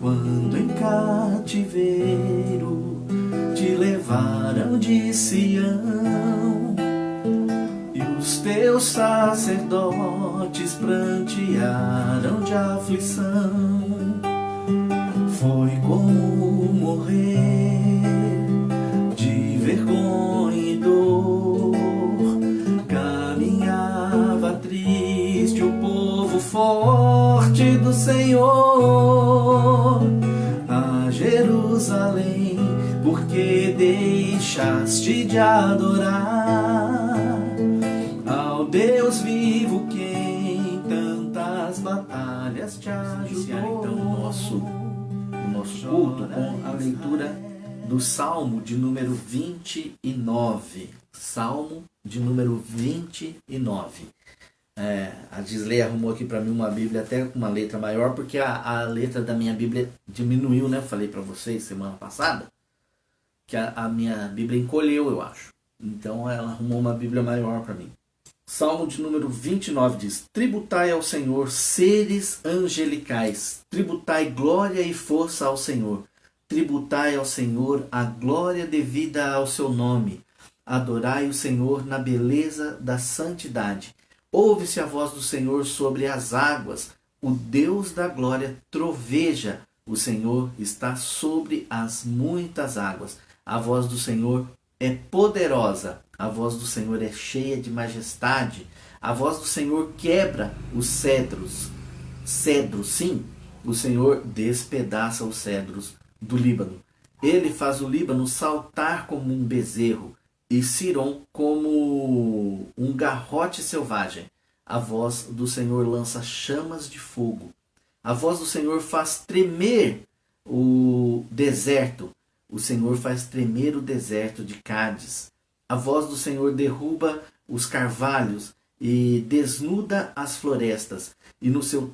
quando em cativeiro te levaram de Sião, e os teus sacerdotes prantearam de aflição. Foi como morrer de vergonha e dor. Caminhava triste o povo forte do Senhor a Jerusalém, porque deixaste de adorar ao Deus vivo que em tantas batalhas te ajudou. Então o nosso culto com a leitura do Salmo de número 29. Salmo de número 29. A Gisley arrumou aqui para mim uma Bíblia até com uma letra maior, porque a letra da minha Bíblia diminuiu, né? Eu falei para vocês semana passada que a minha Bíblia encolheu, eu acho. Então ela arrumou uma Bíblia maior para mim. Salmo de número 29 diz: tributai ao Senhor, seres angelicais, tributai glória e força ao Senhor, tributai ao Senhor a glória devida ao seu nome, adorai o Senhor na beleza da santidade. Ouve-se a voz do Senhor sobre as águas, o Deus da glória troveja, o Senhor está sobre as muitas águas. A voz do Senhor é poderosa, a voz do Senhor é cheia de majestade, a voz do Senhor quebra os cedros, sim, o Senhor despedaça os cedros do Líbano. Ele faz o Líbano saltar como um bezerro e Siron como um garrote selvagem. A voz do Senhor lança chamas de fogo. A voz do Senhor faz tremer o deserto. O Senhor faz tremer o deserto de Cádiz. A voz do Senhor derruba os carvalhos e desnuda as florestas. E no seu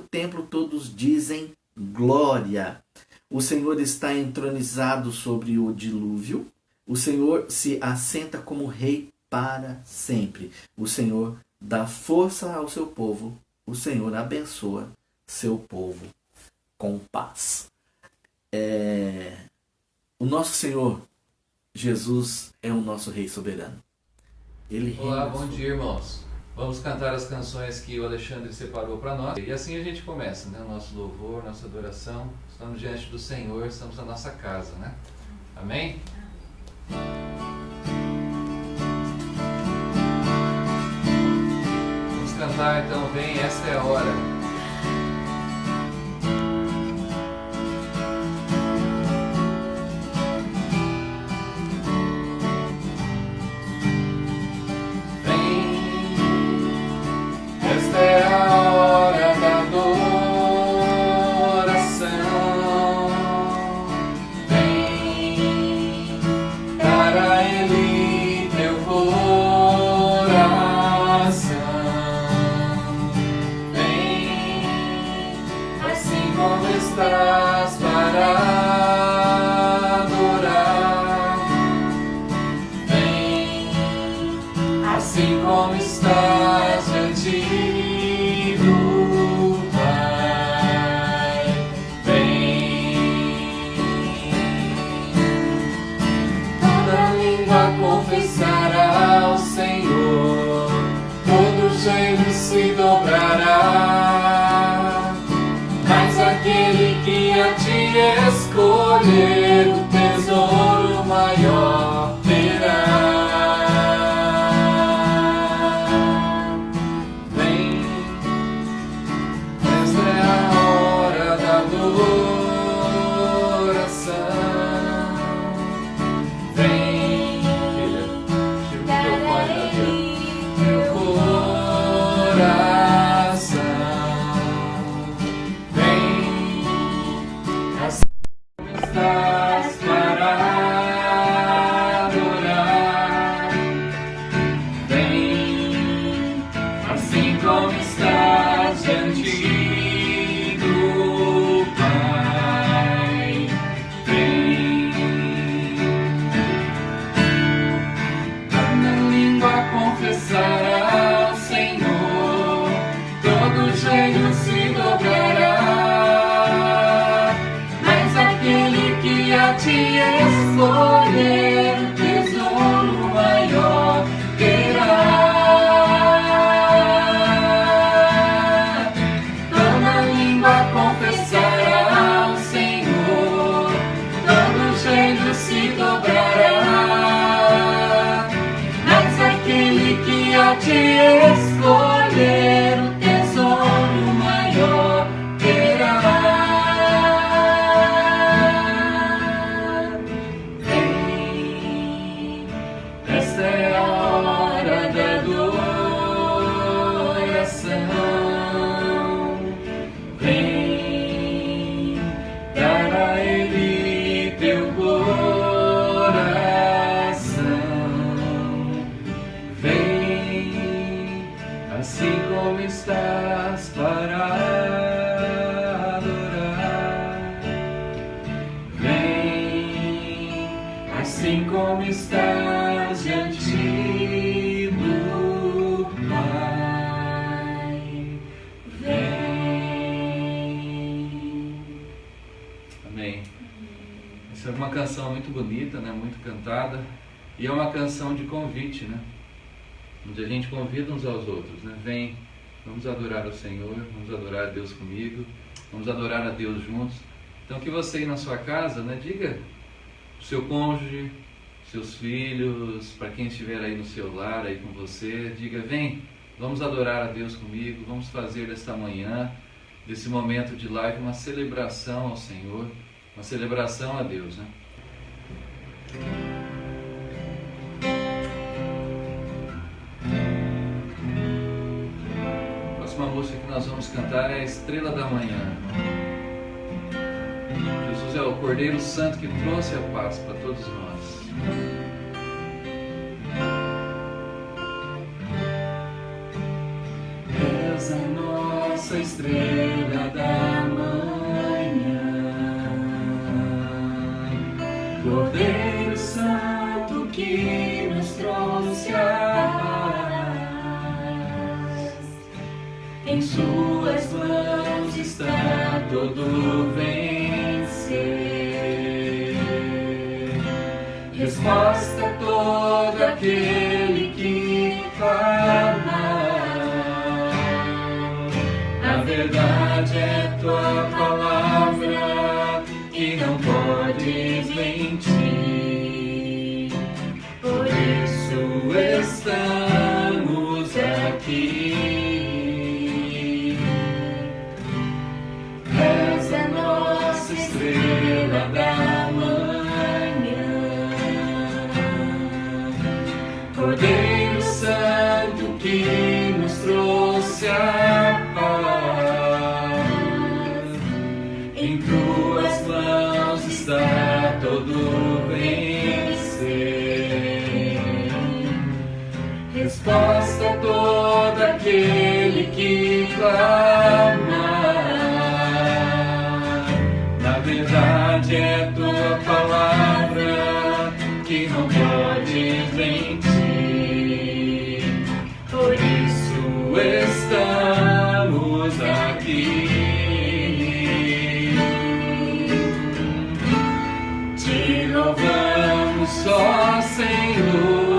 templo todos dizem glória. O Senhor está entronizado sobre o dilúvio. O Senhor se assenta como rei para sempre. O Senhor dá força ao seu povo. O Senhor abençoa seu povo com paz. O nosso Senhor Jesus é o nosso Rei soberano. Olá, bom dia, irmãos. Vamos cantar as canções que o Alexandre separou para nós. E assim a gente começa, né? Nosso louvor, nossa adoração. Estamos diante do Senhor, estamos na nossa casa, né? Amém? Vamos cantar então, vem, esta é a hora. Escolher o tesouro maior terá. Vem, esta é a hora da adoração. Vem, filha, tira o microfone da teu coração. Vem, estás para te escolher, o tesouro maior terá. Toda língua confessará ao Senhor, todo joelho se dobrará. Mas aquele que a te escolher, o tesouro maior terá. Vem, esta é a hora da adoração. Vem, dar a Ele teu coração. Vem, assim como estás para adorar. Vem, assim como estás diante do Pai. Vem. Amém. Essa é uma canção muito bonita, né? Muito cantada. E é uma canção de convite, né? Onde a gente convida uns aos outros, né? Vem, vamos adorar o Senhor, vamos adorar a Deus comigo, vamos adorar a Deus juntos. Então que você aí na sua casa, né, diga o seu cônjuge, seus filhos, para quem estiver aí no seu lar, aí com você, diga, vem, vamos adorar a Deus comigo, vamos fazer desta manhã, desse momento de live, uma celebração ao Senhor, uma celebração a Deus, né? A próxima música que nós vamos cantar é a Estrela da Manhã. Jesus é o Cordeiro Santo que trouxe a paz para todos nós. És a nossa estrela da manhã, Cordeiro Santo que nos trouxe a paz. Em suas mãos está todo vencer. Resposta a todo aquele que clama. A verdade é tua palavra que não podes mentir. Por isso estamos aqui. És a nossa estrela da manhã, Cordeiro Santo que nos trouxe a paz. Em tuas mãos está todo vencer. Resposta a todo aquele que clama. Na verdade é tua palavra que não podes mentir. Por isso estamos aqui. Te louvamos, só Senhor,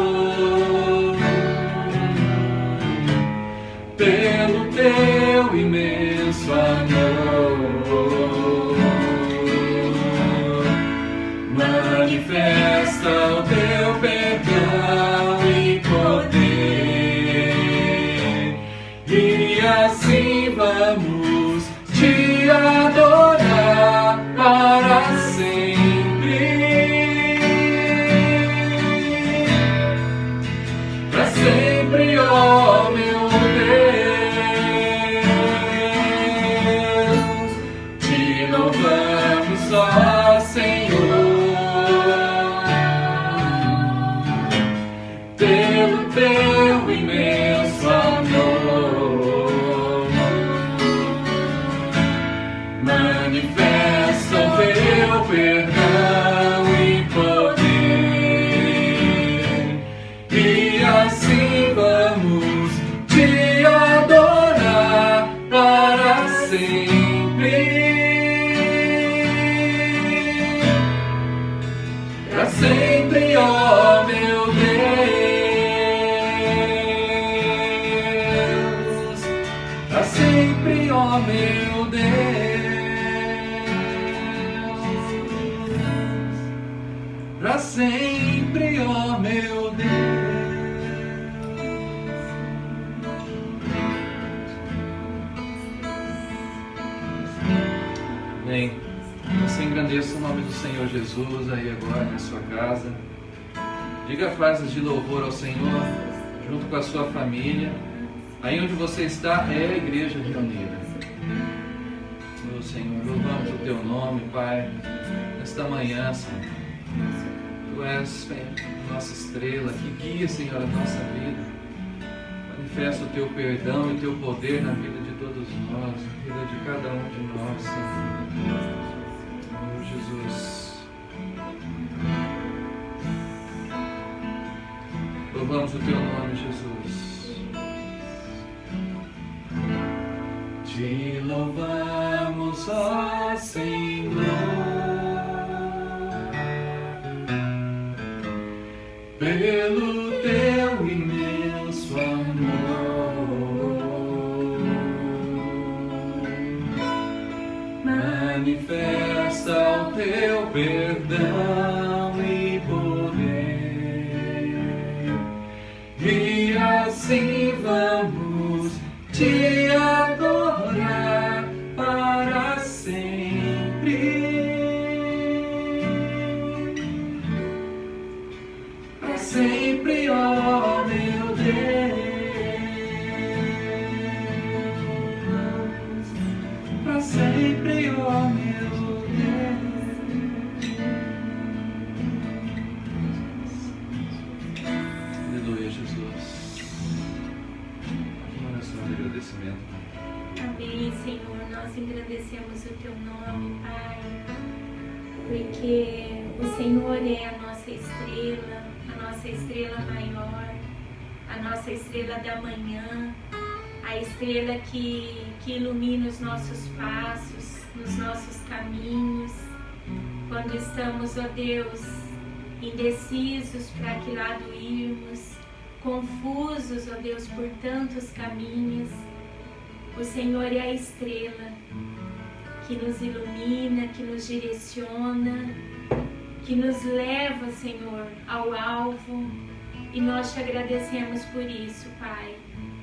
pelo teu imenso amor. Manifesta o teu perdão e poder, e assim vamos te adorar para sempre. Para sempre, ó meu Deus, te louvamos, ó Senhor, pelo teu imenso amor. Manifesta o teu perdão e poder, e assim vamos te adorar para sempre. sempre, ó meu Deus. Bem, você engrandeça o nome do Senhor Jesus aí agora na sua casa. Diga frases de louvor ao Senhor junto com a sua família. Aí onde você está é a igreja reunida. Oh, Senhor, louvamos o teu nome, Pai, nesta manhã, Senhor. Tu és, Senhor, nossa estrela que guia, Senhor, a nossa vida. Manifesta o teu perdão e o teu poder na vida de todos nós, na vida de cada um de nós, Senhor. Oh, Jesus. Louvamos o teu nome, Jesus. Te louvamos, ó Senhor, pelo teu imenso amor. Manifesta o teu perdão e poder, e assim vamos te adorar para sempre, para sempre, ó meu Deus, para sempre, ó meu Deus. Aleluia, Jesus. Agradecimento. Amém, Senhor, nós engrandecemos o teu nome, Pai, porque o Senhor é a nossa estrela maior, a nossa estrela da manhã, a estrela que ilumina os nossos passos, nos nossos caminhos, quando estamos, ó Deus, indecisos para que lado irmos, confusos, ó Deus, por tantos caminhos. O Senhor é a estrela que nos ilumina, que nos direciona, que nos leva, Senhor, ao alvo. E nós te agradecemos por isso, Pai.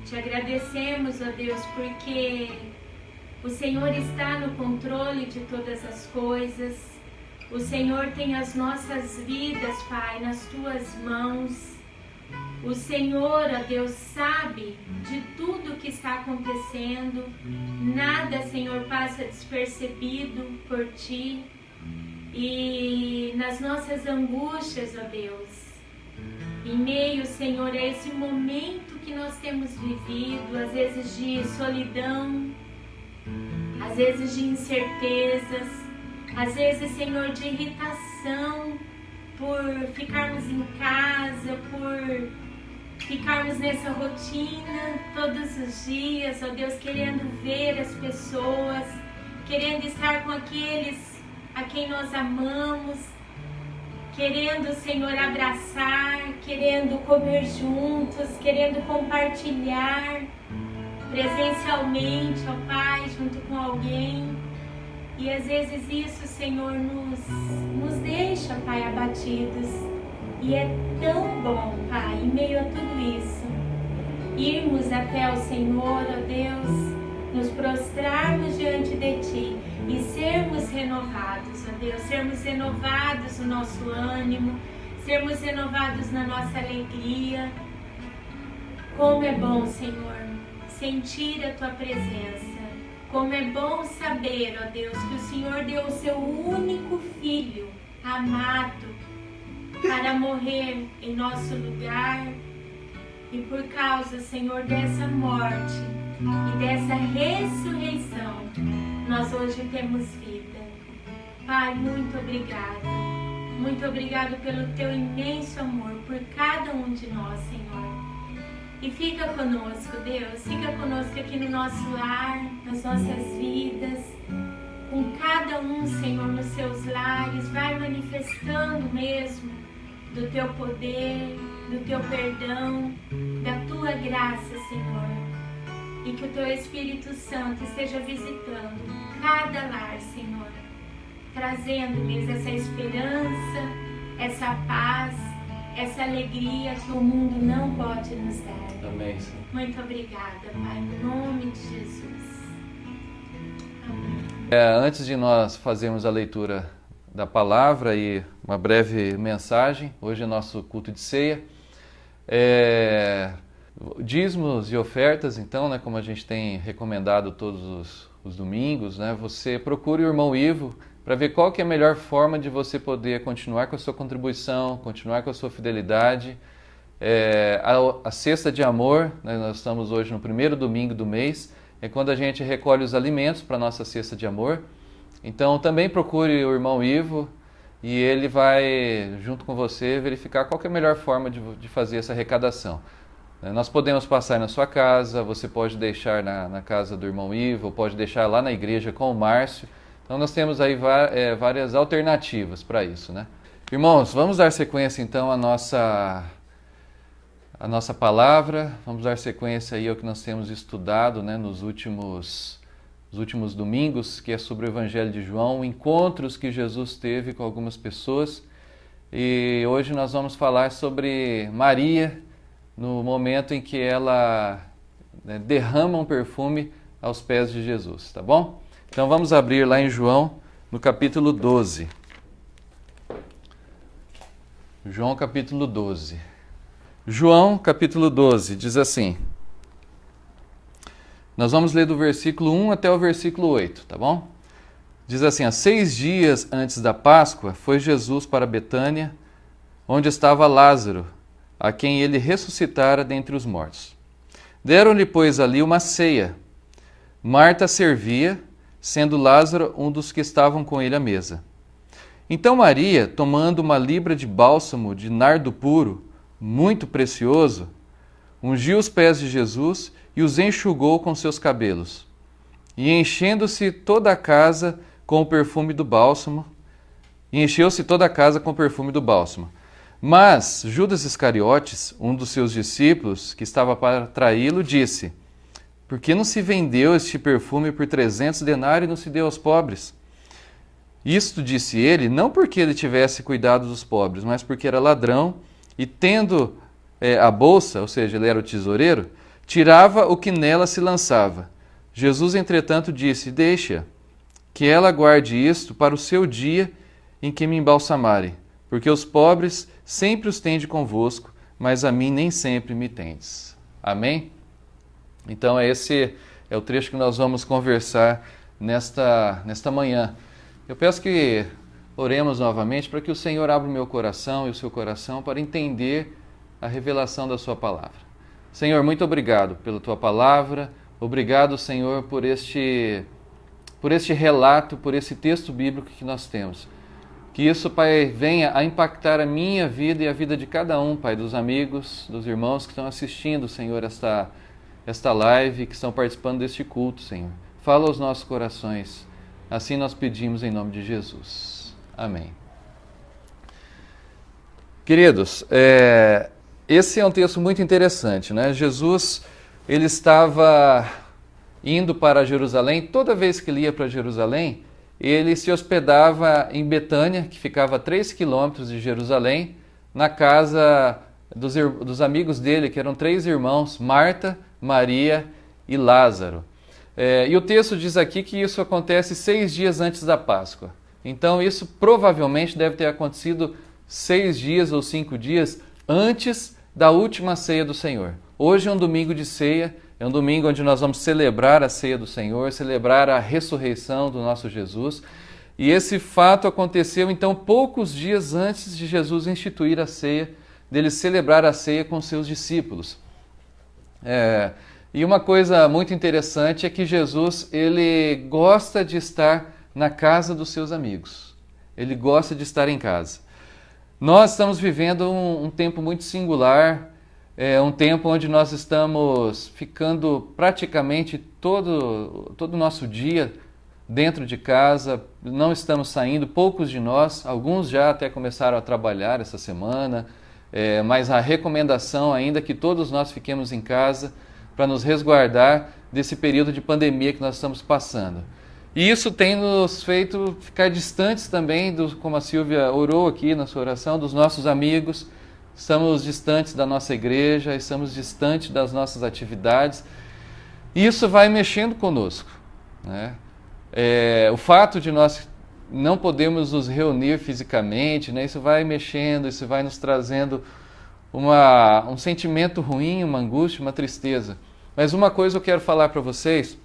Te agradecemos, ó Deus, porque o Senhor está no controle de todas as coisas. O Senhor tem as nossas vidas, Pai, nas tuas mãos. O Senhor, ó Deus, sabe de tudo que está acontecendo. Nada, Senhor, passa despercebido por Ti. E nas nossas angústias, ó Deus, em meio, Senhor, a esse momento que nós temos vivido, às vezes de solidão, às vezes de incertezas, às vezes, Senhor, de irritação, por ficarmos em casa, por ficarmos nessa rotina todos os dias, ó Deus, querendo ver as pessoas, querendo estar com aqueles a quem nós amamos, querendo, Senhor, abraçar, querendo comer juntos, querendo compartilhar presencialmente, ó Pai, junto com alguém. E às vezes isso, Senhor, nos deixa, Pai, abatidos. E é tão bom, Pai, em meio a tudo isso, irmos até o Senhor, ó Deus, nos prostrarmos diante de Ti e sermos renovados, ó Deus, sermos renovados no nosso ânimo, sermos renovados na nossa alegria. Como é bom, Senhor, sentir a Tua presença. Como é bom saber, ó Deus, que o Senhor deu o Seu único Filho amado para morrer em nosso lugar. E por causa, Senhor, dessa morte e dessa ressurreição, nós hoje temos vida. Pai, muito obrigada. Muito obrigado pelo Teu imenso amor por cada um de nós, Senhor. E fica conosco, Deus, fica conosco aqui no nosso lar, nas nossas vidas, com cada um, Senhor, nos seus lares, vai manifestando mesmo do Teu poder, do Teu perdão, da Tua graça, Senhor. E que o Teu Espírito Santo esteja visitando cada lar, Senhor, trazendo-lhes essa esperança, essa paz, essa alegria que o mundo não pode nos dar. Amém, Senhor. Muito obrigada, Pai, no nome de Jesus. Amém. Antes de nós fazermos a leitura da palavra e uma breve mensagem, hoje é nosso culto de ceia, dízimos e ofertas, então, né, como a gente tem recomendado todos os domingos, né, você procure o irmão Ivo para ver qual que é a melhor forma de você poder continuar com a sua contribuição, continuar com a sua fidelidade. A cesta de amor, né, nós estamos hoje no primeiro domingo do mês, é quando a gente recolhe os alimentos para a nossa cesta de amor. Então também procure o irmão Ivo e ele vai, junto com você, verificar qual que é a melhor forma de fazer essa arrecadação. Nós podemos passar na sua casa, você pode deixar na casa do irmão Ivo, ou pode deixar lá na igreja com o Márcio. Então nós temos aí várias alternativas para isso, né? Irmãos, vamos dar sequência então à nossa palavra, vamos dar sequência aí ao que nós temos estudado, né, nos últimos domingos, que é sobre o Evangelho de João, encontros que Jesus teve com algumas pessoas. E hoje nós vamos falar sobre Maria, no momento em que ela derrama um perfume aos pés de Jesus, tá bom? Então vamos abrir lá em João, no capítulo 12. João capítulo 12. João capítulo 12 diz assim, nós vamos ler do versículo 1 até o versículo 8, tá bom? Diz assim, 6 dias antes da Páscoa, foi Jesus para Betânia, onde estava Lázaro, a quem ele ressuscitara dentre os mortos. Deram-lhe, pois, ali uma ceia. Marta servia, sendo Lázaro um dos que estavam com ele à mesa. Então Maria, tomando uma libra de bálsamo de nardo puro, muito precioso, ungiu os pés de Jesus e os enxugou com seus cabelos. E enchendo-se toda a casa com o perfume do bálsamo, Mas Judas Iscariotes, um dos seus discípulos, que estava para traí-lo, disse, por que não se vendeu este perfume por 300 denários e não se deu aos pobres? Isto disse ele, não porque ele tivesse cuidado dos pobres, mas porque era ladrão, e tendo a bolsa, ou seja, ele era o tesoureiro, tirava o que nela se lançava. Jesus, entretanto, disse, deixa, que ela guarde isto para o seu dia em que me embalsamarem, porque os pobres sempre os tende convosco, mas a mim nem sempre me tendes. Amém? Então esse é o trecho que nós vamos conversar nesta manhã. Eu peço que oremos novamente para que o Senhor abra o meu coração e o seu coração para entender a revelação da sua palavra. Senhor, muito obrigado pela tua palavra. Obrigado, Senhor, por este relato, por esse texto bíblico que nós temos. Que isso, Pai, venha a impactar a minha vida e a vida de cada um, Pai, dos amigos, dos irmãos que estão assistindo, Senhor, esta live, que estão participando deste culto, Senhor. Fala aos nossos corações. Assim nós pedimos em nome de Jesus. Amém. Queridos, esse é um texto muito interessante, né? Jesus, ele estava indo para Jerusalém. Toda vez que ele ia para Jerusalém, ele se hospedava em Betânia, que ficava a 3 quilômetros de Jerusalém, na casa dos amigos dele, que eram 3 irmãos, Marta, Maria e Lázaro. E o texto diz aqui que isso acontece 6 dias antes da Páscoa. Então isso provavelmente deve ter acontecido 6 dias ou 5 dias antes da última ceia do Senhor. Hoje é um domingo de ceia, é um domingo onde nós vamos celebrar a ceia do Senhor, celebrar a ressurreição do nosso Jesus. E esse fato aconteceu então poucos dias antes de Jesus instituir a ceia, dele celebrar a ceia com seus discípulos. E uma coisa muito interessante é que Jesus, ele gosta de estar na casa dos seus amigos. Ele gosta de estar em casa. Nós estamos vivendo um tempo muito singular, um tempo onde nós estamos ficando praticamente todo o nosso dia dentro de casa, não estamos saindo, poucos de nós, alguns já até começaram a trabalhar essa semana, mas a recomendação ainda é que todos nós fiquemos em casa para nos resguardar desse período de pandemia que nós estamos passando. E isso tem nos feito ficar distantes também, como a Silvia orou aqui na sua oração, dos nossos amigos. Estamos distantes da nossa igreja, estamos distantes das nossas atividades. E isso vai mexendo conosco, né? O fato de nós não podermos nos reunir fisicamente, né? Isso vai mexendo, isso vai nos trazendo um sentimento ruim, uma angústia, uma tristeza. Mas uma coisa eu quero falar para vocês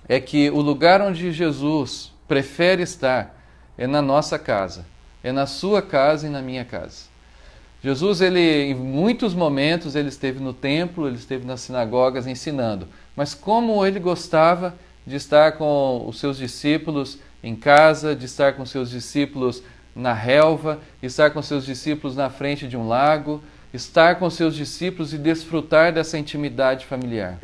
é que o lugar onde Jesus prefere estar é na nossa casa, é na sua casa e na minha casa. Jesus, em muitos momentos, ele esteve no templo, ele esteve nas sinagogas ensinando, mas como ele gostava de estar com os seus discípulos em casa, de estar com seus discípulos na relva, estar com seus discípulos na frente de um lago, estar com seus discípulos e desfrutar dessa intimidade familiar.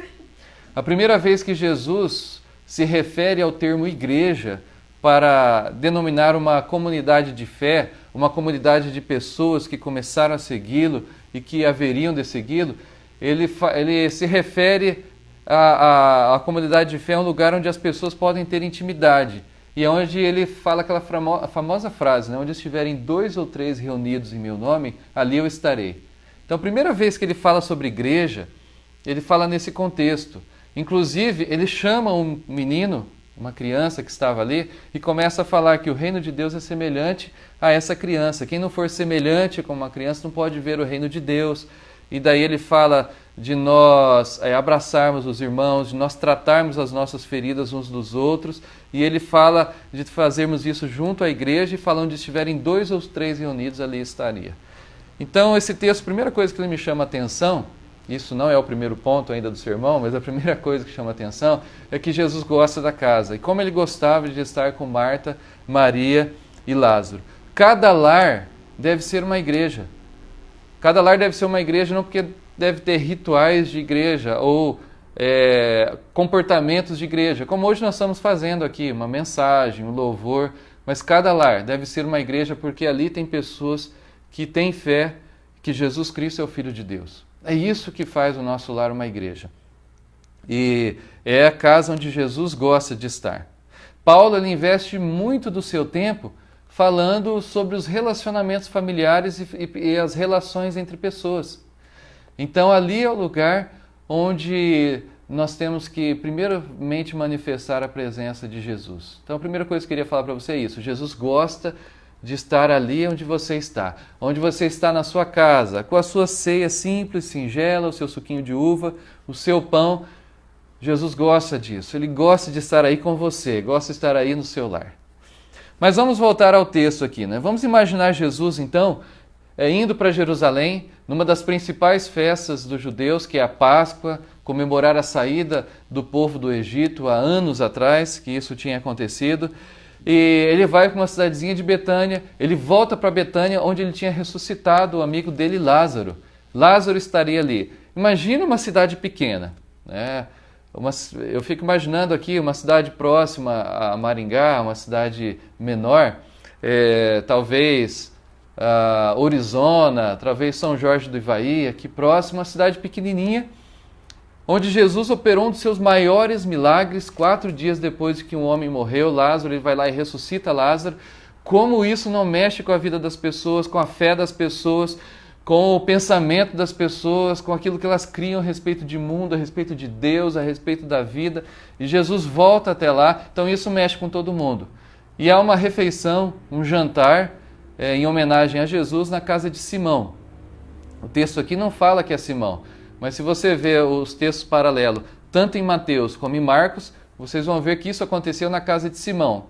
A primeira vez que Jesus se refere ao termo igreja para denominar uma comunidade de fé, uma comunidade de pessoas que começaram a segui-lo e que haveriam de segui-lo, ele se refere à comunidade de fé, um lugar onde as pessoas podem ter intimidade. E é onde ele fala aquela famosa frase, né? Onde estiverem 2 ou 3 reunidos em meu nome, ali eu estarei. Então, a primeira vez que ele fala sobre igreja, ele fala nesse contexto. Inclusive, ele chama um menino, uma criança que estava ali, e começa a falar que o reino de Deus é semelhante a essa criança. Quem não for semelhante com uma criança não pode ver o reino de Deus. E daí ele fala de nós abraçarmos os irmãos, de nós tratarmos as nossas feridas uns dos outros. E ele fala de fazermos isso junto à igreja e falando de estiverem 2 ou 3 reunidos, ali estaria. Então, esse texto, a primeira coisa que ele me chama a atenção, isso não é o primeiro ponto ainda do sermão, mas a primeira coisa que chama a atenção é que Jesus gosta da casa. E como ele gostava de estar com Marta, Maria e Lázaro. Cada lar deve ser uma igreja. Cada lar deve ser uma igreja não porque deve ter rituais de igreja ou comportamentos de igreja, como hoje nós estamos fazendo aqui, uma mensagem, um louvor, mas cada lar deve ser uma igreja porque ali tem pessoas que têm fé que Jesus Cristo é o Filho de Deus. É isso que faz o nosso lar uma igreja. E é a casa onde Jesus gosta de estar. Paulo ele investe muito do seu tempo falando sobre os relacionamentos familiares e as relações entre pessoas. Então ali é o lugar onde nós temos que primeiramente manifestar a presença de Jesus. Então a primeira coisa que eu queria falar para você é isso. Jesus gosta de estar ali onde você está na sua casa, com a sua ceia simples, singela, o seu suquinho de uva, o seu pão. Jesus gosta disso, ele gosta de estar aí com você, gosta de estar aí no seu lar. Mas vamos voltar ao texto aqui, né? Vamos imaginar Jesus, então, indo para Jerusalém, numa das principais festas dos judeus, que é a Páscoa, comemorar a saída do povo do Egito há anos atrás, que isso tinha acontecido. E ele vai para uma cidadezinha de Betânia, ele volta para Betânia, onde ele tinha ressuscitado o amigo dele, Lázaro. Lázaro estaria ali. Imagina uma cidade pequena, né? Eu fico imaginando aqui uma cidade próxima a Maringá, uma cidade menor, talvez Orizona, talvez São Jorge do Ivaí, aqui próximo, uma cidade pequenininha, onde Jesus operou um dos seus maiores milagres 4 dias depois de que um homem morreu, Lázaro, ele vai lá e ressuscita Lázaro. Como isso não mexe com a vida das pessoas, com a fé das pessoas, com o pensamento das pessoas, com aquilo que elas criam a respeito de mundo, a respeito de Deus, a respeito da vida. E Jesus volta até lá, então isso mexe com todo mundo. E há uma refeição, um jantar, em homenagem a Jesus na casa de Simão. O texto aqui não fala que é Simão, mas se você ver os textos paralelos, tanto em Mateus como em Marcos, vocês vão ver que isso aconteceu na casa de Simão.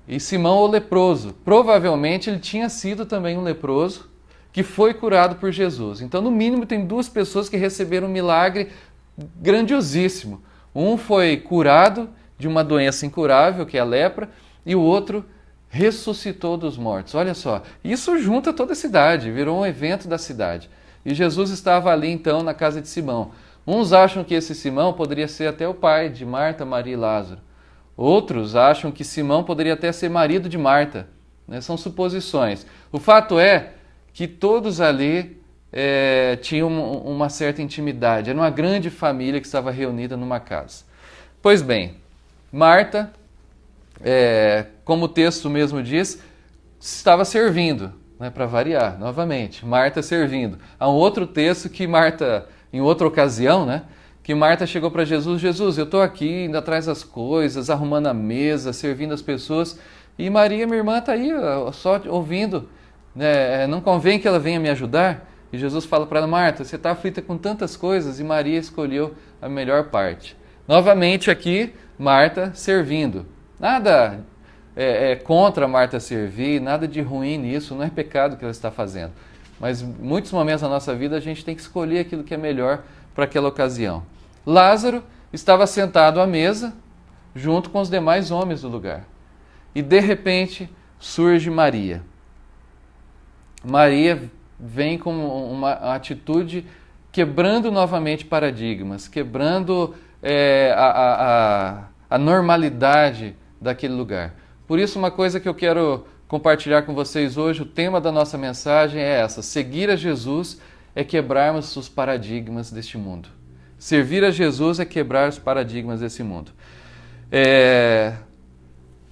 E Simão, o leproso, provavelmente ele tinha sido também um leproso, que foi curado por Jesus. Então, no mínimo, tem 2 pessoas que receberam um milagre grandiosíssimo. Um foi curado de uma doença incurável, que é a lepra, e o outro ressuscitou dos mortos. Olha só, isso junta toda a cidade, virou um evento da cidade. E Jesus estava ali, então, na casa de Simão. Uns acham que esse Simão poderia ser até o pai de Marta, Maria e Lázaro. Outros acham que Simão poderia até ser marido de Marta. Né? São suposições. O fato é que todos ali tinham uma certa intimidade. Era uma grande família que estava reunida numa casa. Pois bem, Marta como o texto mesmo diz, estava servindo, né, para variar, novamente, Marta servindo. Há um outro texto que Marta, em outra ocasião, né, que Marta chegou para Jesus: Jesus, eu estou aqui indo atrás das coisas, arrumando a mesa, servindo as pessoas, e Maria, minha irmã, está aí só ouvindo, né, não convém que ela venha me ajudar? E Jesus fala para ela: Marta, você está aflita com tantas coisas e Maria escolheu a melhor parte. Novamente aqui, Marta servindo. Nada contra Marta servir, nada de ruim nisso, não é pecado que ela está fazendo. Mas em muitos momentos da nossa vida a gente tem que escolher aquilo que é melhor para aquela ocasião. Lázaro estava sentado à mesa junto com os demais homens do lugar. E de repente surge Maria. Maria vem com uma atitude quebrando novamente paradigmas, quebrando a normalidade daquele lugar. Por isso, uma coisa que eu quero compartilhar com vocês hoje, o tema da nossa mensagem é essa: seguir a Jesus é quebrarmos os paradigmas deste mundo. Servir a Jesus é quebrar os paradigmas desse mundo.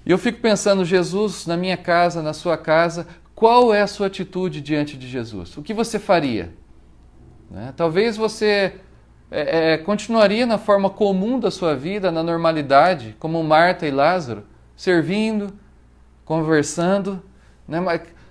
Eu fico pensando, Jesus, na minha casa, na sua casa, qual é a sua atitude diante de Jesus? O que você faria? Né? Talvez você continuaria na forma comum da sua vida, na normalidade, como Marta e Lázaro, servindo, conversando, né?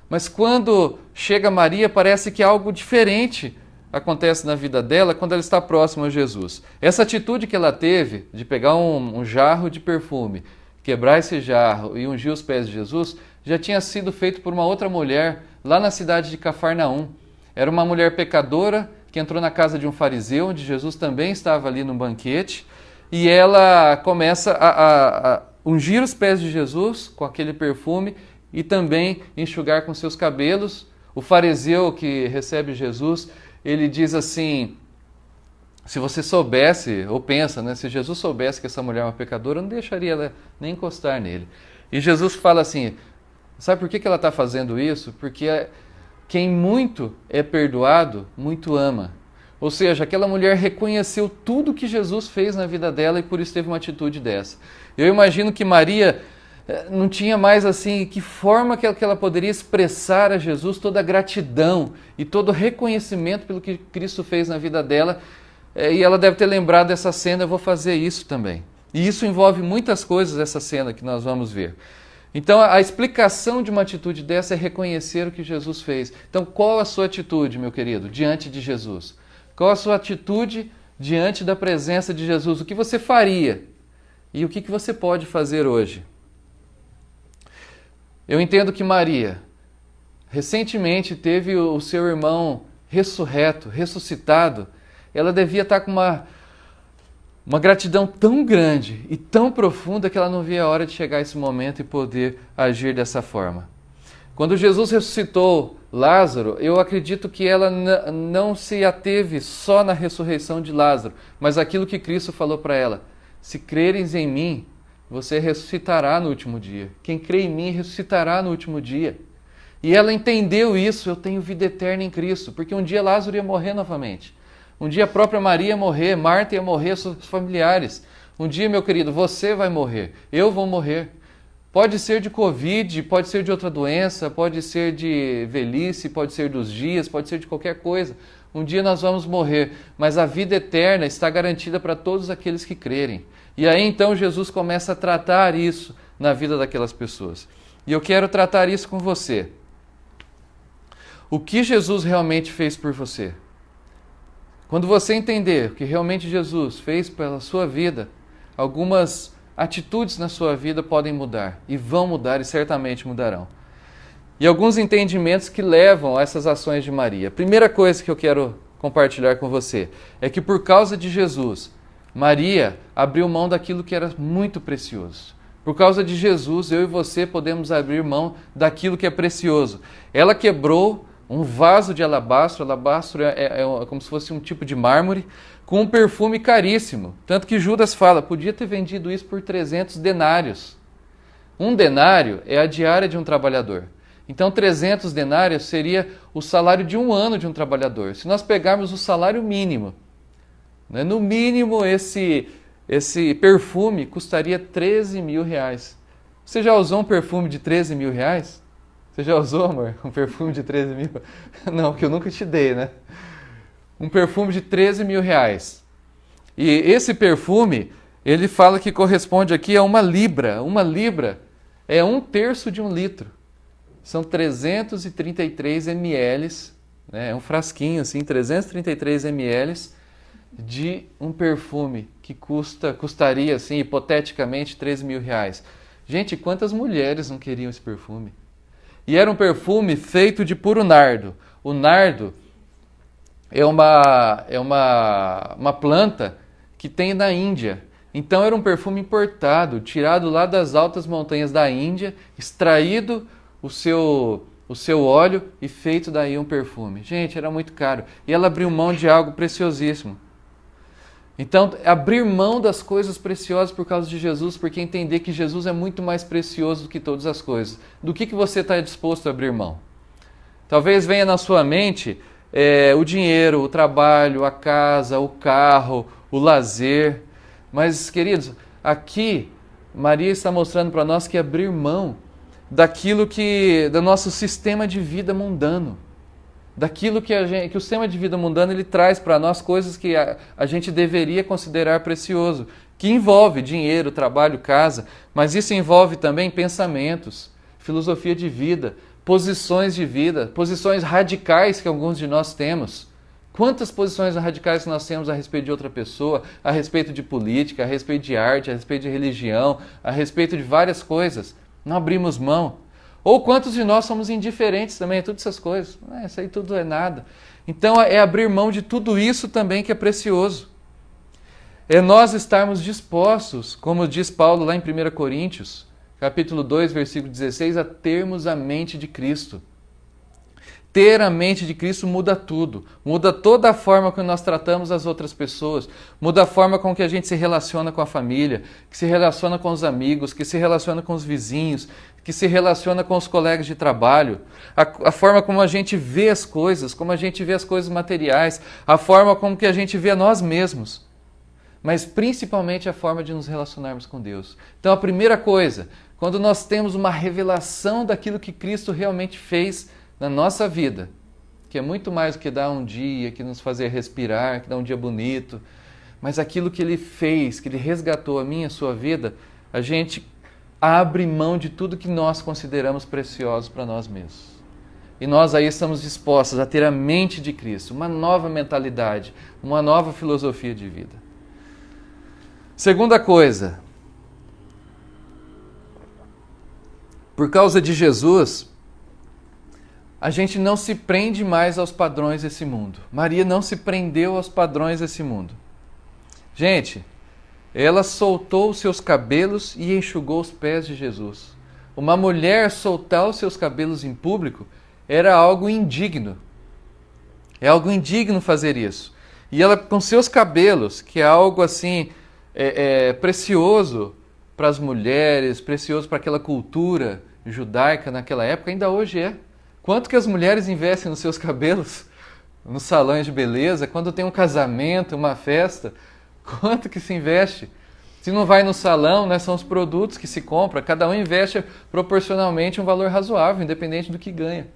Mas quando chega Maria, parece que algo diferente acontece na vida dela quando ela está próxima a Jesus. Essa atitude que ela teve de pegar um jarro de perfume, quebrar esse jarro e ungir os pés de Jesus, já tinha sido feito por uma outra mulher lá na cidade de Cafarnaum. Era uma mulher pecadora que entrou na casa de um fariseu, onde Jesus também estava ali no banquete, e ela começa a ungir os pés de Jesus com aquele perfume e também enxugar com seus cabelos. O fariseu que recebe Jesus, ele diz assim: se você soubesse, ou pensa, né, se Jesus soubesse que essa mulher é uma pecadora, não deixaria ela nem encostar nele. E Jesus fala assim: sabe por que ela está fazendo isso? Porque quem muito é perdoado, muito ama. Ou seja, aquela mulher reconheceu tudo que Jesus fez na vida dela e por isso teve uma atitude dessa. Eu imagino que Maria não tinha mais assim, que forma que ela poderia expressar a Jesus toda a gratidão e todo o reconhecimento pelo que Cristo fez na vida dela. E ela deve ter lembrado dessa cena: eu vou fazer isso também. E isso envolve muitas coisas, essa cena que nós vamos ver. Então, a explicação de uma atitude dessa é reconhecer o que Jesus fez. Então, qual a sua atitude, meu querido, diante de Jesus? Qual a sua atitude diante da presença de Jesus? O que você faria? E o que você pode fazer hoje? Eu entendo que Maria recentemente teve o seu irmão ressuscitado. Ela devia estar com uma gratidão tão grande e tão profunda que ela não via a hora de chegar esse momento e poder agir dessa forma. Quando Jesus ressuscitou Lázaro, eu acredito que ela não se ateve só na ressurreição de Lázaro, mas aquilo que Cristo falou para ela: se creres em mim, você ressuscitará no último dia. Quem crê em mim ressuscitará no último dia. E ela entendeu isso: eu tenho vida eterna em Cristo, porque um dia Lázaro ia morrer novamente. Um dia a própria Maria ia morrer, Marta ia morrer, seus familiares. Um dia, meu querido, você vai morrer, eu vou morrer. Pode ser de Covid, pode ser de outra doença, pode ser de velhice, pode ser dos dias, pode ser de qualquer coisa. Um dia nós vamos morrer, mas a vida eterna está garantida para todos aqueles que crerem. E aí então Jesus começa a tratar isso na vida daquelas pessoas. E eu quero tratar isso com você. O que Jesus realmente fez por você? Quando você entender o que realmente Jesus fez pela sua vida, algumas atitudes na sua vida podem mudar, e vão mudar, e certamente mudarão. E alguns entendimentos que levam a essas ações de Maria. A primeira coisa que eu quero compartilhar com você é que por causa de Jesus, Maria abriu mão daquilo que era muito precioso. Por causa de Jesus, eu e você podemos abrir mão daquilo que é precioso. Ela quebrou um vaso de alabastro. Alabastro é como se fosse um tipo de mármore, com um perfume caríssimo. Tanto que Judas fala: podia ter vendido isso por 300 denários. Um denário é a diária de um trabalhador. Então 300 denários seria o salário de um ano de um trabalhador. Se nós pegarmos o salário mínimo, né, no mínimo esse perfume custaria 13 mil reais. Você já usou um perfume de 13 mil reais? Você já usou, amor, um perfume de 13 mil? Não, que eu nunca te dei, né? Um perfume de 13 mil reais. E esse perfume, ele fala que corresponde aqui a 1 libra. 1 libra é 1/3 de 1 litro. São 333 ml, né? É um frasquinho assim, 333 ml de um perfume que custaria, assim, hipoteticamente, 13 mil reais. Gente, quantas mulheres não queriam esse perfume? E era um perfume feito de puro nardo. O nardo é uma planta que tem na Índia. Então era um perfume importado, tirado lá das altas montanhas da Índia, extraído o seu óleo e feito daí um perfume. Gente, era muito caro. E ela abriu mão de algo preciosíssimo. Então, abrir mão das coisas preciosas por causa de Jesus, porque entender que Jesus é muito mais precioso do que todas as coisas. Do que você está disposto a abrir mão? Talvez venha na sua mente o dinheiro, o trabalho, a casa, o carro, o lazer. Mas, queridos, aqui Maria está mostrando para nós que abrir mão do nosso sistema de vida mundano. Daquilo que o sistema de vida mundano ele traz para nós coisas que a gente deveria considerar precioso, que envolve dinheiro, trabalho, casa, mas isso envolve também pensamentos, filosofia de vida, posições radicais que alguns de nós temos. Quantas posições radicais nós temos a respeito de outra pessoa, a respeito de política, a respeito de arte, a respeito de religião, a respeito de várias coisas. Não abrimos mão. Ou quantos de nós somos indiferentes também a todas essas coisas? Isso aí tudo é nada. Então é abrir mão de tudo isso também que é precioso. É nós estarmos dispostos, como diz Paulo lá em 1 Coríntios, capítulo 2, versículo 16, a termos a mente de Cristo. Ter a mente de Cristo muda tudo. Muda toda a forma como nós tratamos as outras pessoas. Muda a forma com que a gente se relaciona com a família, que se relaciona com os amigos, que se relaciona com os vizinhos, que se relaciona com os colegas de trabalho. A forma como a gente vê as coisas, como a gente vê as coisas materiais, a forma como que a gente vê a nós mesmos. Mas principalmente a forma de nos relacionarmos com Deus. Então a primeira coisa, quando nós temos uma revelação daquilo que Cristo realmente fez na nossa vida, que é muito mais do que dar um dia, que nos fazer respirar, que dar um dia bonito, mas aquilo que Ele fez, que Ele resgatou a minha e a sua vida, a gente abre mão de tudo que nós consideramos precioso para nós mesmos. E nós aí estamos dispostos a ter a mente de Cristo, uma nova mentalidade, uma nova filosofia de vida. Segunda coisa, por causa de Jesus, a gente não se prende mais aos padrões desse mundo. Maria não se prendeu aos padrões desse mundo. Gente, ela soltou os seus cabelos e enxugou os pés de Jesus. Uma mulher soltar os seus cabelos em público era algo indigno. É algo indigno fazer isso. E ela, com seus cabelos, que é algo assim, precioso para as mulheres, precioso para aquela cultura judaica naquela época, ainda hoje é. Quanto que as mulheres investem nos seus cabelos, nos salões de beleza, quando tem um casamento, uma festa, quanto que se investe? Se não vai no salão, né, são os produtos que se compra, cada um investe proporcionalmente um valor razoável, independente do que ganha.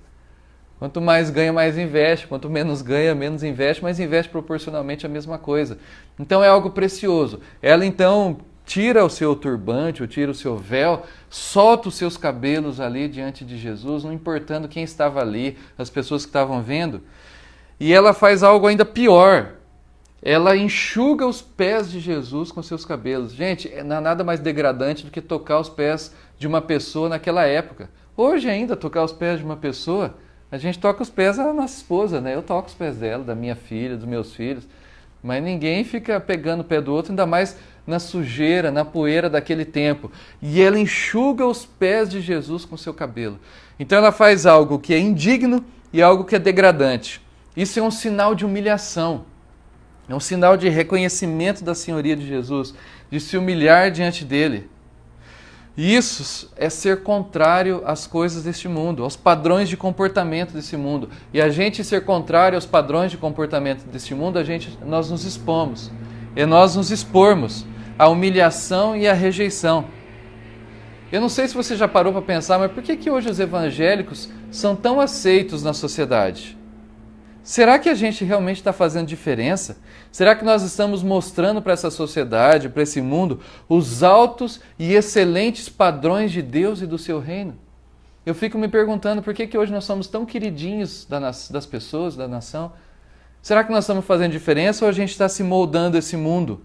Quanto mais ganha, mais investe, quanto menos ganha, menos investe, mas investe proporcionalmente a mesma coisa. Então é algo precioso. Ela então tira o seu turbante, ou tira o seu véu, solta os seus cabelos ali diante de Jesus, não importando quem estava ali, as pessoas que estavam vendo. E ela faz algo ainda pior. Ela enxuga os pés de Jesus com seus cabelos. Gente, não há nada mais degradante do que tocar os pés de uma pessoa naquela época. Hoje ainda, tocar os pés de uma pessoa, a gente toca os pés da nossa esposa, né? Eu toco os pés dela, da minha filha, dos meus filhos. Mas ninguém fica pegando o pé do outro, ainda mais na sujeira, na poeira daquele tempo. E ela enxuga os pés de Jesus com seu cabelo. Então ela faz algo que é indigno e algo que é degradante. Isso é um sinal de humilhação. É um sinal de reconhecimento da senhoria de Jesus, de se humilhar diante dele. E isso é ser contrário às coisas deste mundo, aos padrões de comportamento desse mundo. E a gente ser contrário aos padrões de comportamento deste mundo, nós nos expomos. E nós nos expormos à humilhação e à rejeição. Eu não sei se você já parou para pensar, mas por que hoje os evangélicos são tão aceitos na sociedade? Será que a gente realmente está fazendo diferença? Será que nós estamos mostrando para essa sociedade, para esse mundo, os altos e excelentes padrões de Deus e do seu reino? Eu fico me perguntando por que hoje nós somos tão queridinhos das pessoas, da nação. Será que nós estamos fazendo diferença ou a gente está se moldando esse mundo?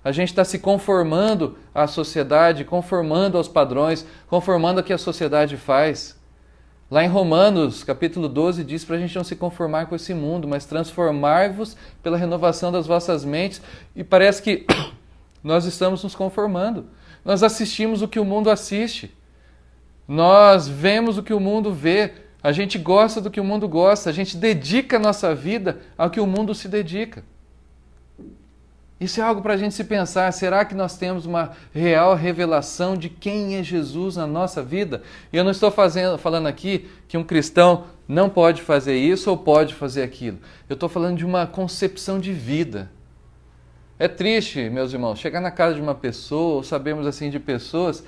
A gente está se conformando à sociedade, conformando aos padrões, conformando ao que a sociedade faz. Lá em Romanos, capítulo 12, diz para a gente não se conformar com esse mundo, mas transformar-vos pela renovação das vossas mentes. E parece que nós estamos nos conformando. Nós assistimos o que o mundo assiste. Nós vemos o que o mundo vê. A gente gosta do que o mundo gosta. A gente dedica a nossa vida ao que o mundo se dedica. Isso é algo para a gente se pensar. Será que nós temos uma real revelação de quem é Jesus na nossa vida? E eu não estou falando aqui que um cristão não pode fazer isso ou pode fazer aquilo. Eu estou falando de uma concepção de vida. É triste, meus irmãos, chegar na casa de uma pessoa, ou sabemos assim de pessoas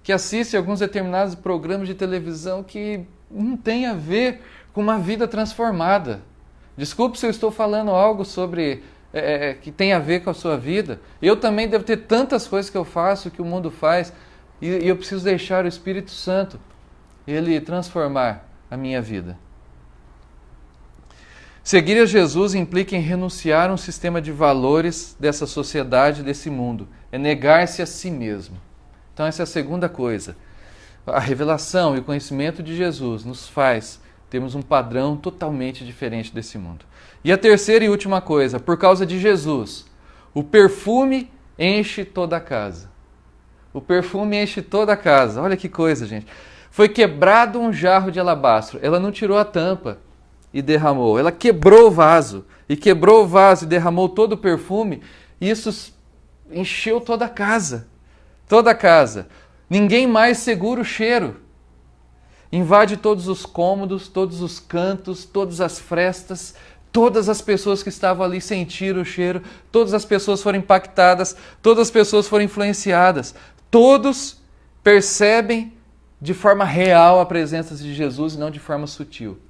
que assistem alguns determinados programas de televisão que não tem a ver com uma vida transformada. Desculpe se eu estou falando algo sobre... que tem a ver com a sua vida. Eu também devo ter tantas coisas que eu faço, que o mundo faz, e eu preciso deixar o Espírito Santo, ele transformar a minha vida. Seguir a Jesus implica em renunciar a um sistema de valores dessa sociedade, desse mundo. É negar-se a si mesmo. Então essa é a segunda coisa. A revelação e o conhecimento de Jesus nos faz termos um padrão totalmente diferente desse mundo. E a terceira e última coisa, por causa de Jesus, o perfume enche toda a casa. O perfume enche toda a casa. Olha que coisa, gente. Foi quebrado um jarro de alabastro. Ela não tirou a tampa e derramou. Ela quebrou o vaso. E quebrou o vaso e derramou todo o perfume. E isso encheu toda a casa. Toda a casa. Ninguém mais segura o cheiro. Invade todos os cômodos, todos os cantos, todas as frestas. Todas as pessoas que estavam ali sentiram o cheiro, todas as pessoas foram impactadas, todas as pessoas foram influenciadas. Todos percebem de forma real a presença de Jesus e não de forma sutil.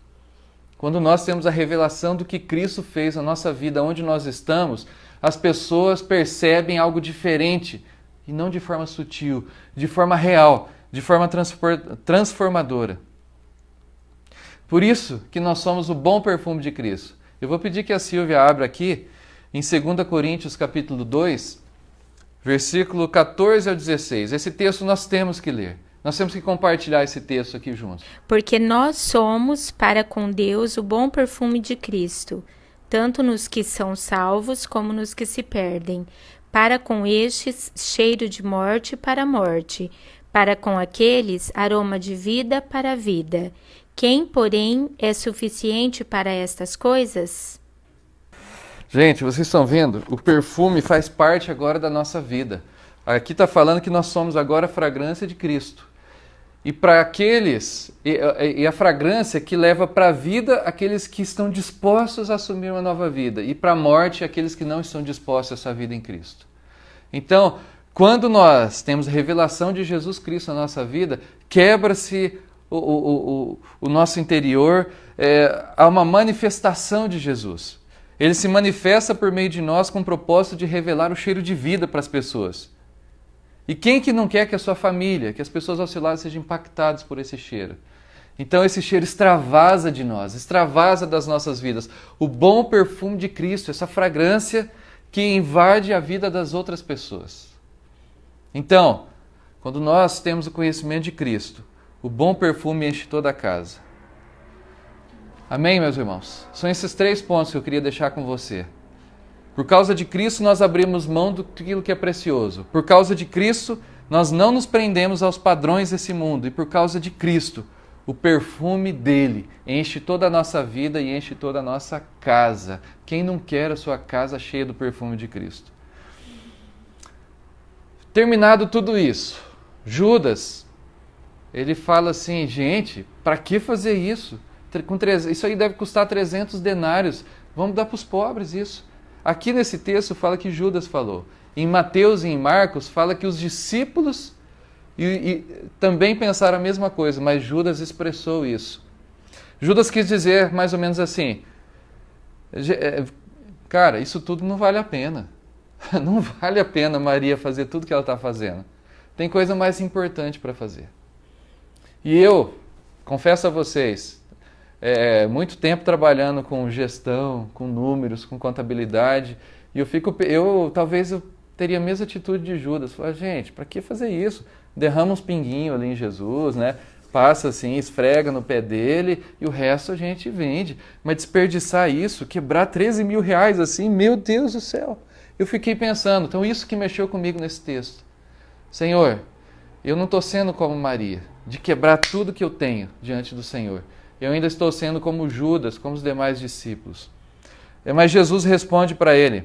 Quando nós temos a revelação do que Cristo fez na nossa vida, onde nós estamos, as pessoas percebem algo diferente e não de forma sutil, de forma real, de forma transformadora. Por isso que nós somos o bom perfume de Cristo. Eu vou pedir que a Silvia abra aqui em 2 Coríntios capítulo 2, versículo 14 ao 16. Esse texto nós temos que ler. Nós temos que compartilhar esse texto aqui juntos. Porque nós somos para com Deus o bom perfume de Cristo, tanto nos que são salvos como nos que se perdem. Para com estes, cheiro de morte para a morte. Para com aqueles, aroma de vida para a vida. Quem, porém, é suficiente para estas coisas? Gente, vocês estão vendo? O perfume faz parte agora da nossa vida. Aqui está falando que nós somos agora a fragrância de Cristo. E para aqueles, e a fragrância que leva para a vida aqueles que estão dispostos a assumir uma nova vida. E para a morte aqueles que não estão dispostos a essa vida em Cristo. Então, quando nós temos a revelação de Jesus Cristo na nossa vida, quebra-se o nosso interior, há uma manifestação de Jesus. Ele se manifesta por meio de nós com o propósito de revelar o cheiro de vida para as pessoas. E quem que não quer que a sua família, que as pessoas ao seu lado sejam impactadas por esse cheiro? Então esse cheiro extravasa de nós, extravasa das nossas vidas. O bom perfume de Cristo, essa fragrância que invade a vida das outras pessoas. Então, quando nós temos o conhecimento de Cristo, o bom perfume enche toda a casa. Amém, meus irmãos? São esses 3 pontos que eu queria deixar com você. Por causa de Cristo, nós abrimos mão daquilo que é precioso. Por causa de Cristo, nós não nos prendemos aos padrões desse mundo. E por causa de Cristo, o perfume dele enche toda a nossa vida e enche toda a nossa casa. Quem não quer a sua casa cheia do perfume de Cristo? Terminado tudo isso, Judas, ele fala assim, gente, para que fazer isso? Isso aí deve custar 300 denários, vamos dar para os pobres isso. Aqui nesse texto fala que Judas falou. Em Mateus e em Marcos fala que os discípulos E também pensaram a mesma coisa, mas Judas expressou isso. Judas quis dizer mais ou menos assim: cara, isso tudo não vale a pena. Não vale a pena Maria fazer tudo que ela está fazendo. Tem coisa mais importante para fazer. E eu, confesso a vocês, muito tempo trabalhando com gestão, com números, com contabilidade, e talvez eu teria a mesma atitude de Judas. Falar, gente, para que fazer isso? Derrama uns pinguinhos ali em Jesus, né? Passa assim, esfrega no pé dele e o resto a gente vende. Mas desperdiçar isso, quebrar 13 mil reais assim, meu Deus do céu. Eu fiquei pensando, então isso que mexeu comigo nesse texto. Senhor, eu não estou sendo como Maria, de quebrar tudo que eu tenho diante do Senhor. Eu ainda estou sendo como Judas, como os demais discípulos. Mas Jesus responde para ele.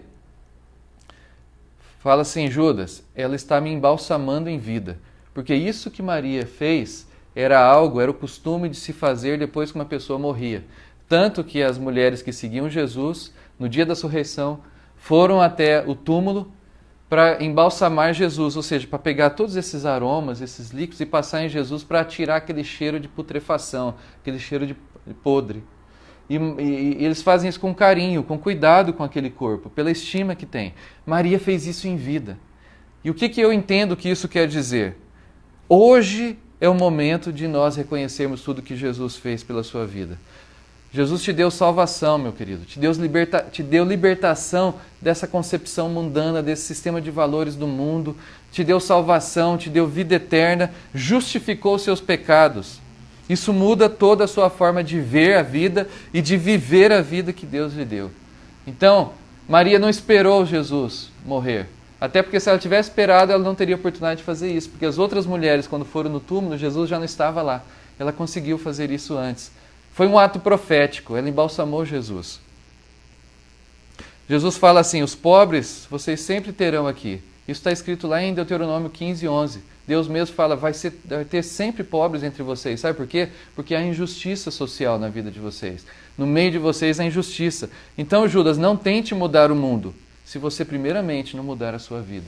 Fala assim, Judas, ela está me embalsamando em vida. Porque isso que Maria fez era o costume de se fazer depois que uma pessoa morria. Tanto que as mulheres que seguiam Jesus, no dia da ressurreição, foram até o túmulo para embalsamar Jesus, ou seja, para pegar todos esses aromas, esses líquidos e passar em Jesus para tirar aquele cheiro de putrefação, aquele cheiro de podre. E eles fazem isso com carinho, com cuidado com aquele corpo, pela estima que tem. Maria fez isso em vida. E o que eu entendo que isso quer dizer? Hoje é o momento de nós reconhecermos tudo que Jesus fez pela sua vida. Jesus te deu salvação, meu querido, te deu libertação dessa concepção mundana, desse sistema de valores do mundo, te deu salvação, te deu vida eterna, justificou os seus pecados. Isso muda toda a sua forma de ver a vida e de viver a vida que Deus lhe deu. Então, Maria não esperou Jesus morrer. Até porque se ela tivesse esperado, ela não teria oportunidade de fazer isso. Porque as outras mulheres, quando foram no túmulo, Jesus já não estava lá. Ela conseguiu fazer isso antes. Foi um ato profético, ela embalsamou Jesus. Jesus fala assim, os pobres vocês sempre terão aqui. Isso está escrito lá em Deuteronômio 15:11. Deus mesmo fala, vai ter sempre pobres entre vocês. Sabe por quê? Porque há injustiça social na vida de vocês. No meio de vocês há injustiça. Então, Judas, não tente mudar o mundo, se você primeiramente não mudar a sua vida.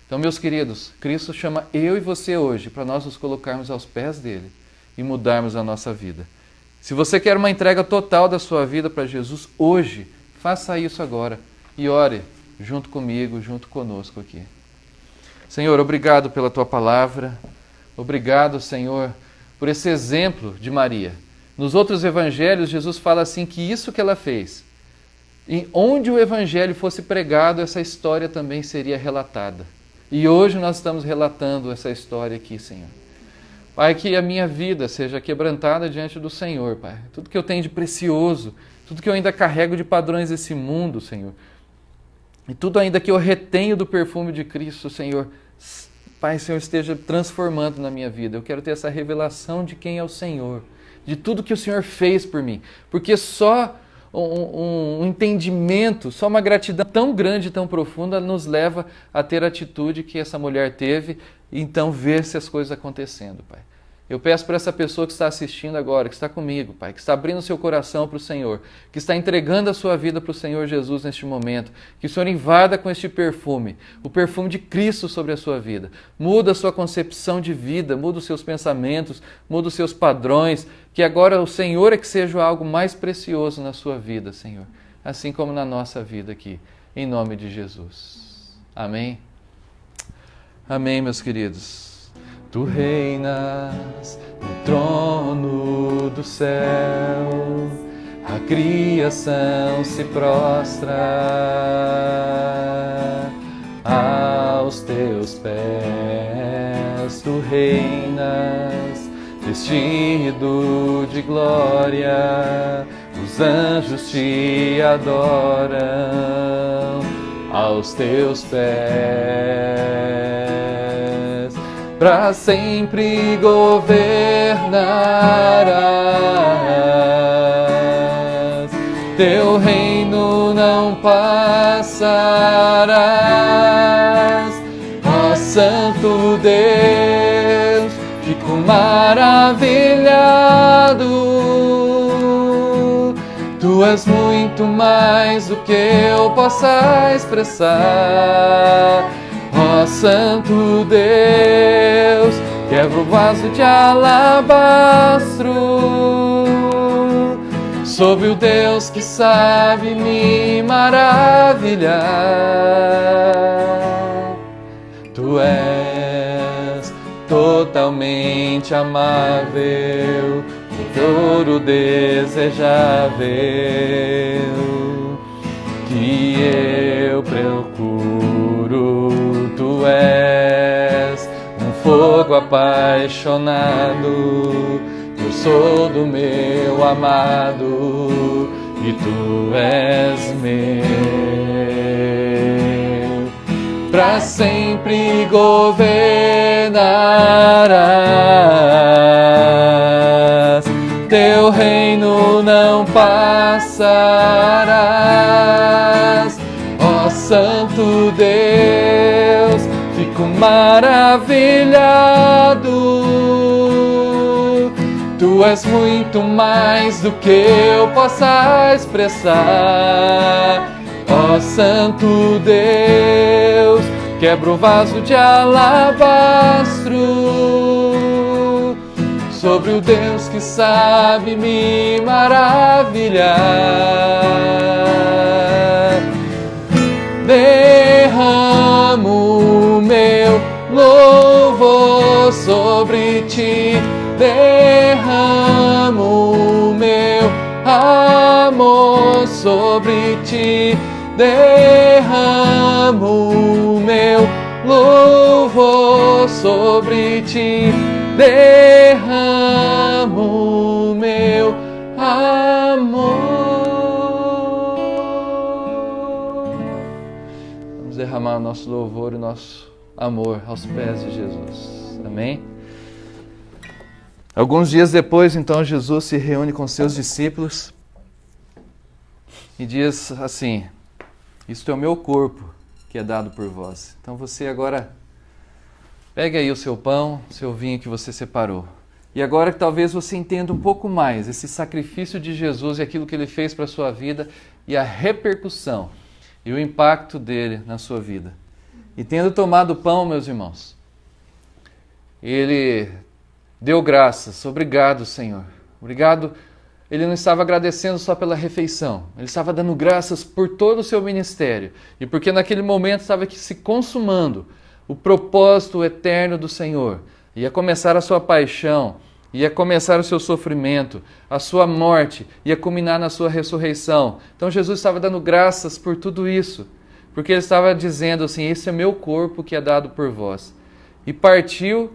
Então, meus queridos, Cristo chama eu e você hoje para nós nos colocarmos aos pés dele e mudarmos a nossa vida. Se você quer uma entrega total da sua vida para Jesus hoje, faça isso agora e ore junto comigo, junto conosco aqui. Senhor, obrigado pela tua palavra. Obrigado, Senhor, por esse exemplo de Maria. Nos outros evangelhos, Jesus fala assim que isso que ela fez, e onde o evangelho fosse pregado, essa história também seria relatada. E hoje nós estamos relatando essa história aqui, Senhor. Pai, que a minha vida seja quebrantada diante do Senhor, Pai. Tudo que eu tenho de precioso, tudo que eu ainda carrego de padrões desse mundo, Senhor. E tudo ainda que eu retenho do perfume de Cristo, Senhor. Pai, Senhor, esteja transformando na minha vida. Eu quero ter essa revelação de quem é o Senhor, de tudo que o Senhor fez por mim. Porque só um entendimento, só uma gratidão tão grande, tão profunda, nos leva a ter a atitude que essa mulher teve e então ver-se as coisas acontecendo, Pai. Eu peço para essa pessoa que está assistindo agora, que está comigo, Pai, que está abrindo seu coração para o Senhor, que está entregando a sua vida para o Senhor Jesus neste momento, que o Senhor invada com este perfume, o perfume de Cristo sobre a sua vida. Muda a sua concepção de vida, muda os seus pensamentos, muda os seus padrões, que agora o Senhor é que seja algo mais precioso na sua vida, Senhor, assim como na nossa vida aqui, em nome de Jesus. Amém? Amém, meus queridos. Tu reinas no trono do céu, a criação se prostra aos teus pés. Tu reinas vestido de glória, os anjos te adoram aos teus pés. Para sempre governarás, teu reino não passarás. Ó Santo Deus, fico maravilhado. Tu és muito mais do que eu possa expressar. Ó Santo Deus, quebra o vaso de alabastro sobre o Deus que sabe me maravilhar. Tu és totalmente amável, tesouro desejável que eu procuro. Tu és um fogo apaixonado, eu sou do meu amado e tu és meu. Pra sempre governarás, teu reino não passarás. Ó Santo Deus, fico maravilhado. Tu és muito mais do que eu possa expressar. Ó Santo Deus, quebra o vaso de alabastro sobre o Deus que sabe me maravilhar. Derramo meu louvor sobre ti, derramo meu amor sobre ti, derramo meu louvor sobre ti, derramo meu amor. Vamos derramar o nosso louvor e o nosso amor aos pés de Jesus. Amém? Alguns dias depois, então, Jesus se reúne com seus discípulos e diz assim: isto é o meu corpo que é dado por vós. Então você agora pegue aí o seu pão, o seu vinho que você separou. E agora que talvez você entenda um pouco mais esse sacrifício de Jesus e aquilo que ele fez para a sua vida e a repercussão e o impacto dele na sua vida. E tendo tomado o pão, meus irmãos, ele deu graças. Obrigado, Senhor. Obrigado. Ele não estava agradecendo só pela refeição. Ele estava dando graças por todo o seu ministério. E porque naquele momento estava se consumando o propósito eterno do Senhor. Ia começar a sua paixão, ia começar o seu sofrimento, a sua morte, ia culminar na sua ressurreição. Então Jesus estava dando graças por tudo isso. Porque ele estava dizendo assim: esse é meu corpo que é dado por vós. E partiu,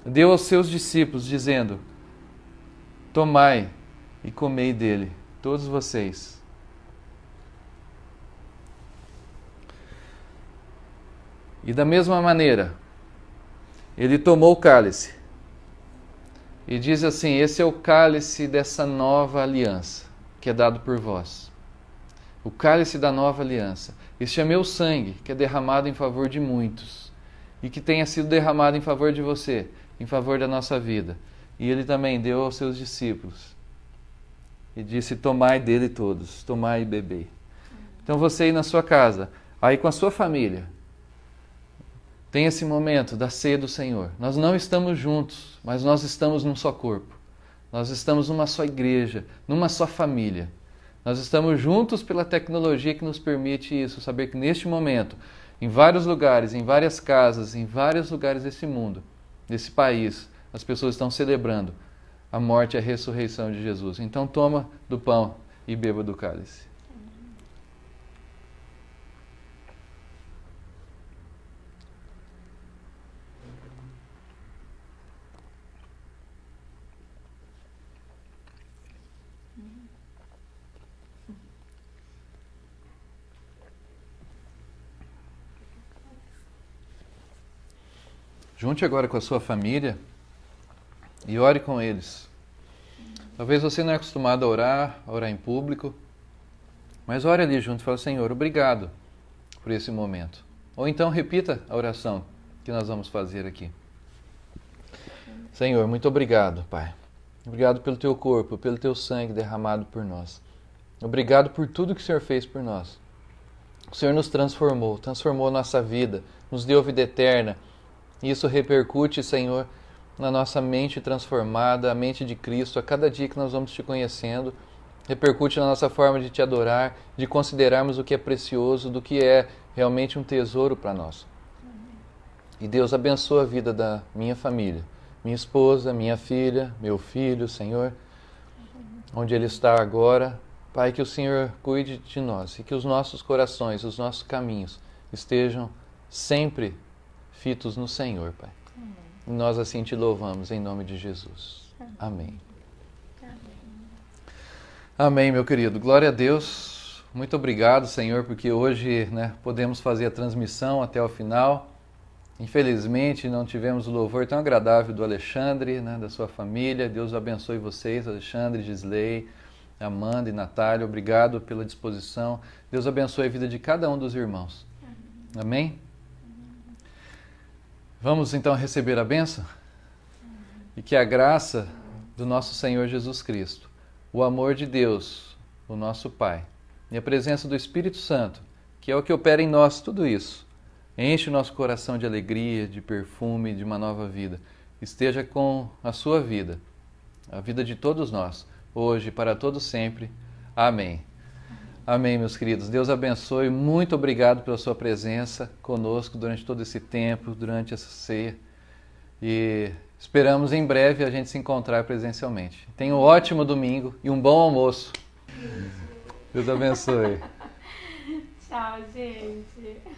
deu aos seus discípulos, dizendo: tomai e comei dele, todos vocês. E da mesma maneira, ele tomou o cálice e diz assim: esse é o cálice dessa nova aliança que é dado por vós. O cálice da nova aliança. Este é meu sangue que é derramado em favor de muitos e que tenha sido derramado em favor de você, em favor da nossa vida. E ele também deu aos seus discípulos e disse: tomai dele todos, tomai e bebei. Então você aí na sua casa, aí com a sua família, tem esse momento da ceia do Senhor. Nós não estamos juntos, mas nós estamos num só corpo. Nós estamos numa só igreja, numa só família. Nós estamos juntos pela tecnologia que nos permite isso, saber que neste momento, em vários lugares, em várias casas, em vários lugares desse mundo, desse país, as pessoas estão celebrando a morte e a ressurreição de Jesus. Então toma do pão e beba do cálice. Junte agora com a sua família e ore com eles. Talvez você não é acostumado a orar em público, mas ore ali junto e fala: Senhor, obrigado por esse momento. Ou então repita a oração que nós vamos fazer aqui. Senhor, muito obrigado, Pai. Obrigado pelo Teu corpo, pelo Teu sangue derramado por nós. Obrigado por tudo que o Senhor fez por nós. O Senhor nos transformou nossa vida, nos deu vida eterna. E isso repercute, Senhor, na nossa mente transformada, a mente de Cristo, a cada dia que nós vamos te conhecendo. Repercute na nossa forma de te adorar, de considerarmos o que é precioso, do que é realmente um tesouro para nós. E Deus abençoa a vida da minha família, minha esposa, minha filha, meu filho, Senhor, onde ele está agora. Pai, que o Senhor cuide de nós e que os nossos corações, os nossos caminhos estejam sempre fitos no Senhor, Pai. E nós assim te louvamos em nome de Jesus. Amém. Amém, meu querido. Glória a Deus. Muito obrigado, Senhor, porque hoje, podemos fazer a transmissão até o final. Infelizmente, não tivemos o louvor tão agradável do Alexandre, da sua família. Deus abençoe vocês, Alexandre, Gisley, Amanda e Natália. Obrigado pela disposição. Deus abençoe a vida de cada um dos irmãos. Amém? Vamos então receber a bênção? E que a graça do nosso Senhor Jesus Cristo, o amor de Deus, o nosso Pai, e a presença do Espírito Santo, que é o que opera em nós tudo isso, enche o nosso coração de alegria, de perfume, de uma nova vida. Esteja com a sua vida, a vida de todos nós, hoje, para todos sempre. Amém. Amém, meus queridos. Deus abençoe. Muito obrigado pela sua presença conosco durante todo esse tempo, durante essa ceia. E esperamos em breve a gente se encontrar presencialmente. Tenha um ótimo domingo e um bom almoço. Deus abençoe. Tchau, gente.